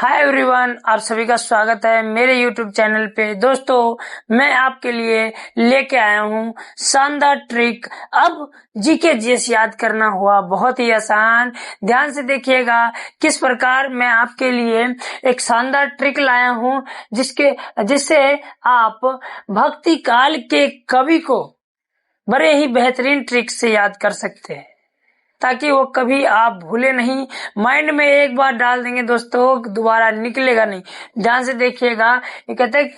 Hi everyone, आप सभी का स्वागत है मेरे यूट्यूब चैनल पे। दोस्तों, मैं आपके लिए लेके आया हूँ शानदार ट्रिक। अब जीके जीएस याद करना हुआ बहुत ही आसान। ध्यान से देखिएगा किस प्रकार मैं आपके लिए एक शानदार ट्रिक लाया हूँ जिससे आप भक्ति काल के कवि को बड़े ही बेहतरीन ट्रिक से याद कर सकते हैं, ताकि वो कभी आप भूले नहीं। माइंड में एक बार डाल देंगे दोस्तों, दोबारा निकलेगा नहीं। ध्यान से देखिएगा। ये कहते हैं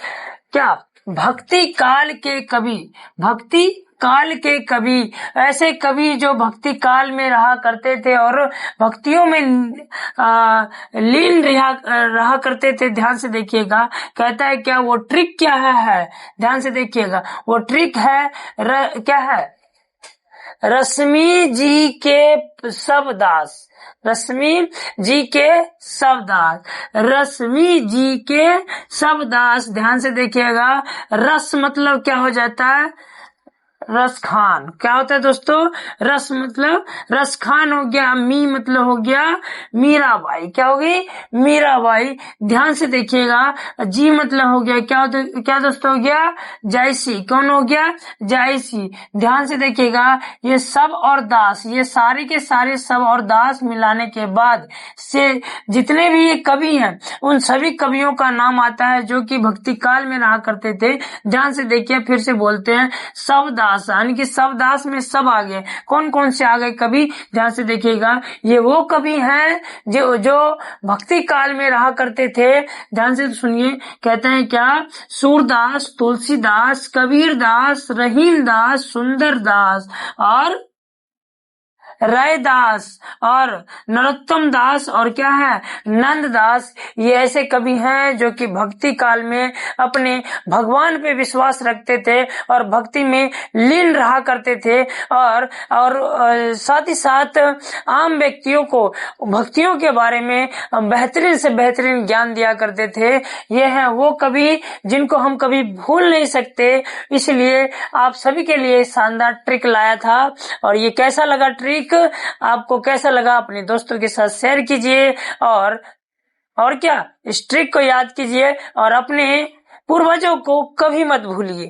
क्या, भक्ति काल के कवि, भक्ति काल के कवि, ऐसे कवि जो भक्ति काल में रहा करते थे और भक्तियों में लीन रहा करते थे। ध्यान से देखिएगा, कहता है क्या, वो ट्रिक क्या है। ध्यान से देखिएगा, वो ट्रिक है क्या है, रश्मि जी के सब दास, रश्मि जी के सब दास, रश्मि जी के सब दास। ध्यान से देखिएगा, रस मतलब क्या हो जाता है, रस खान। क्या होता है दोस्तों, रस मतलब रस खान हो गया। मी मतलब हो गया मीराबाई, क्या हो गई, मीराबाई। ध्यान से देखिएगा, जी मतलब हो गया क्या दोस्तों, हो गया जायसी। कौन हो गया, जायसी। ध्यान से देखिएगा, ये सब और दास, ये सारे के सारे सब और दास मिलाने के बाद से जितने भी ये कवि हैं, उन सभी कवियों का नाम आता है जो कि भक्ति काल में रहा करते थे। ध्यान से देखिए, फिर से बोलते हैं सब दास, यानी कि सब दास में सब आ गए। कौन कौन से आ गए कवि, ध्यान से देखिएगा, ये वो कवि हैं जो भक्ति काल में रहा करते थे। ध्यान से सुनिए, कहते हैं क्या, सूरदास, तुलसीदास, कबीरदास, रहीमदास, सुंदरदास और रैदास और नरोत्तम दास और क्या है, नंददास। ये ऐसे कवि हैं जो कि भक्ति काल में अपने भगवान पे विश्वास रखते थे और भक्ति में लीन रहा करते थे और साथ ही साथ आम व्यक्तियों को भक्तियों के बारे में बेहतरीन से बेहतरीन ज्ञान दिया करते थे। ये हैं वो कवि जिनको हम कभी भूल नहीं सकते। इसलिए आप सभी के लिए शानदार ट्रिक लाया था। और ये कैसा लगा ट्रिक, आपको कैसा लगा, अपने दोस्तों के साथ शेयर कीजिए और क्या, इस ट्रिक को याद कीजिए और अपने पूर्वजों को कभी मत भूलिए।